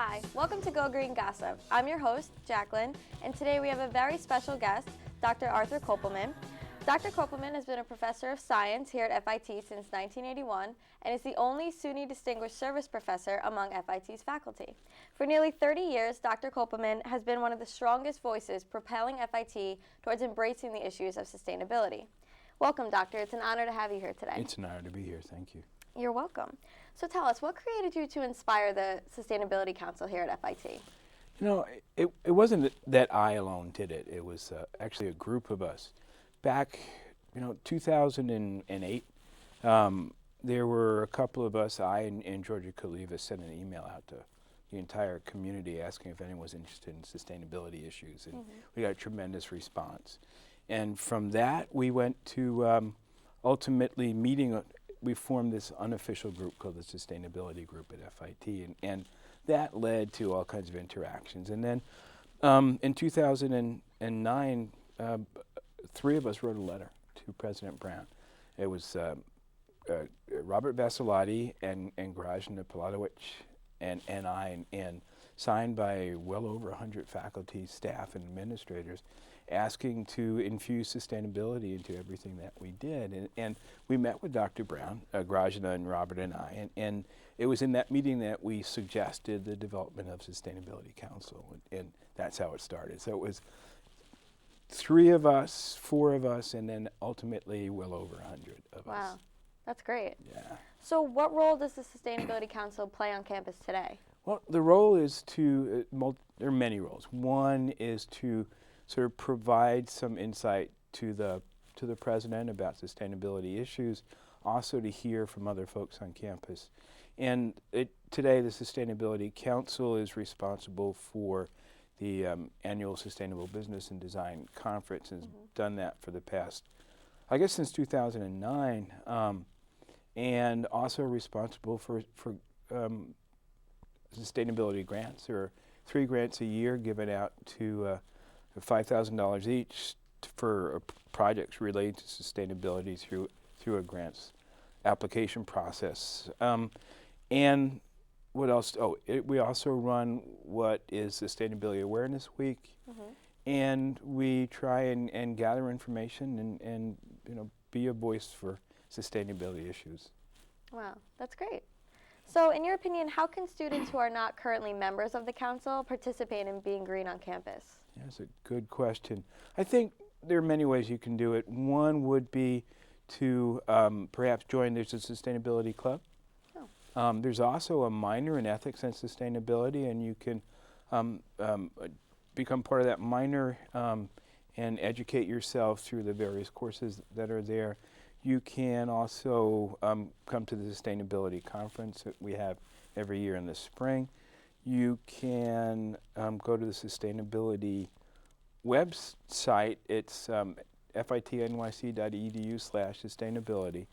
Hi, welcome to Go Green Gossip. I'm your host, Jacqueline, and today we have a very special guest, Dr. Arthur Kopelman. Dr. Kopelman has been a professor of science here at FIT since 1981 and is the only SUNY Distinguished Service Professor among FIT's faculty. For nearly 30 years, Dr. Kopelman has been one of the strongest voices propelling FIT towards embracing the issues of sustainability. Welcome, Doctor. It's an honor to have you here today. It's an honor to be here. Thank you. You're welcome. So tell us, what created you to inspire the Sustainability Council here at FIT? You know, it wasn't that I alone did it. It was actually a group of us. Back, 2008, there were a couple of us, I and Georgia Kaliva, sent an email out to the entire community asking if anyone was interested in sustainability issues, and we got a tremendous response. And from that, we went to ultimately we formed this unofficial group called the Sustainability Group at FIT, and that led to all kinds of interactions. And then in 2009, three of us wrote a letter to President Brown. It was Robert Vassilotti and Grażyna Pilatowicz and I, and signed by well over 100 faculty, staff, and administrators, asking to infuse sustainability into everything that we did. And we met with Dr. Brown, Grażyna and Robert and I, and it was in that meeting that we suggested the development of Sustainability Council, and that's how it started. So it was three of us, four of us, and then ultimately well over 100 of us. Wow, that's great. Yeah. So what role does the Sustainability Council play on campus today? Well, the role is to, there are many roles. One is to sort of provide some insight to the president about sustainability issues, also to hear from other folks on campus. And today the Sustainability Council is responsible for the annual Sustainable Business and Design Conference, and has done that for the past, I guess, since 2009, and also responsible for sustainability grants. There are 3 grants a year given out to $5,000 each for projects related to sustainability through a grants application process. And what else? We also run what is Sustainability Awareness Week, and we try and gather information and be a voice for sustainability issues. Wow, that's great. So in your opinion, how can students who are not currently members of the council participate in being green on campus? Yeah, that's a good question. I think there are many ways you can do it. One would be to perhaps join, there's a sustainability club. There's also a minor in ethics and sustainability, and you can become part of that minor and educate yourself through the various courses that are there. You can also come to the Sustainability Conference that we have every year in the spring. You can go to the sustainability website. It's fitnyc.edu/sustainability,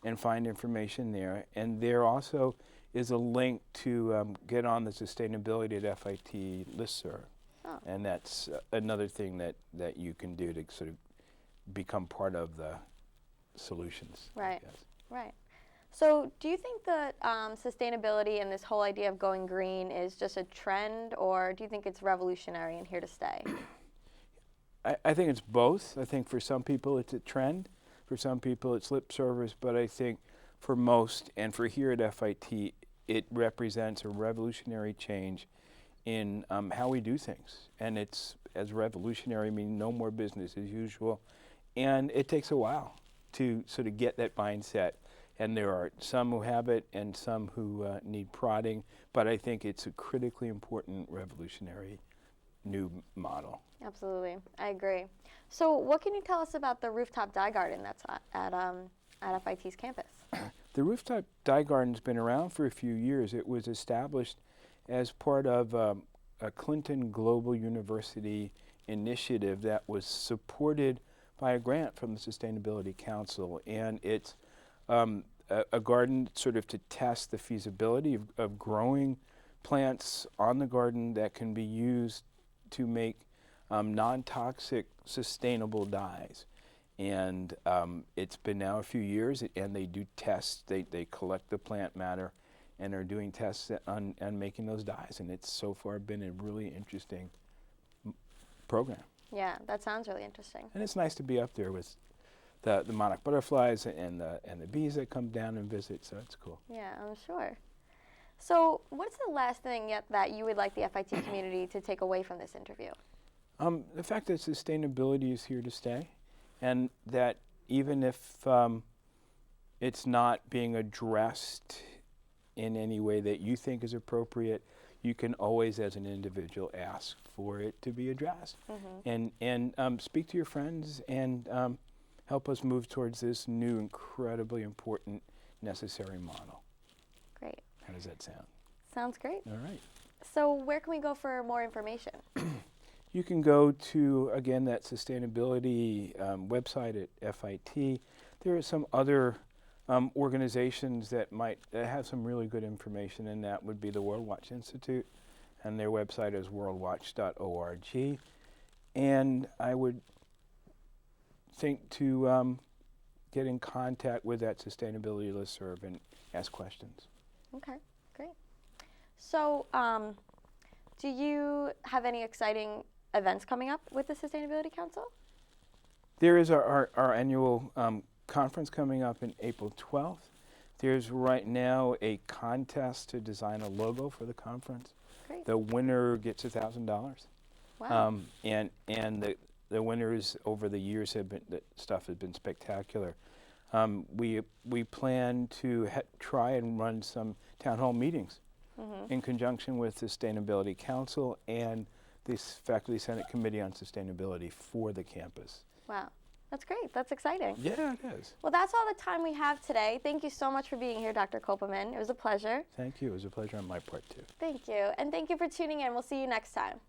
and find information there. And there also is a link to get on the Sustainability at FIT listserv. Oh. And that's another thing that you can do to sort of become part of the solutions. Right, right. So do you think that sustainability and this whole idea of going green is just a trend, or do you think it's revolutionary and here to stay? I think it's both. I think for some people it's a trend. For some people it's lip service, but I think for most, and for here at FIT, it represents a revolutionary change in how we do things. And it's, as revolutionary, meaning no more business as usual. And it takes a while to sort of get that mindset. And there are some who have it and some who need prodding, but I think it's a critically important revolutionary new model. Absolutely, I agree. So what can you tell us about the Rooftop Die Garden that's at FIT's campus? The Rooftop Die Garden's been around for a few years. It was established as part of a Clinton Global University initiative that was supported by a grant from the Sustainability Council, and it's a garden sort of to test the feasibility of growing plants on the garden that can be used to make non-toxic sustainable dyes. And it's been now a few years, and they do tests. They collect the plant matter and are doing tests on making those dyes. And it's so far been a really interesting program. Yeah, that sounds really interesting. And it's nice to be up there with the monarch butterflies and the bees that come down and visit, so it's cool. Yeah, I'm sure. So what's the last thing that you would like the FIT community to take away from this interview? The fact that sustainability is here to stay, and that even if it's not being addressed in any way that you think is appropriate, you can always, as an individual, ask for it to be addressed. And speak to your friends and help us move towards this new, incredibly important, necessary model. Great. How does that sound? Sounds great. All right. So where can we go for more information? You can go to, again, that sustainability website at FIT. There are some other organizations that might have some really good information, and that would be the World Watch Institute, and their website is worldwatch.org. And I would think to get in contact with that sustainability listserv and ask questions. Okay, great. So do you have any exciting events coming up with the Sustainability Council? There is our annual conference coming up in April 12th. There's right now a contest to design a logo for the conference. Great. The winner gets $1,000. Wow. And the winners over the years have been, the stuff has been spectacular. We plan to try and run some town hall meetings in conjunction with the Sustainability Council and the Faculty Senate Committee on Sustainability for the campus. Wow. That's great. That's exciting. Yeah, it is. Well, that's all the time we have today. Thank you so much for being here, Dr. Kopelman. It was a pleasure. Thank you. It was a pleasure on my part, too. Thank you. And thank you for tuning in. We'll see you next time.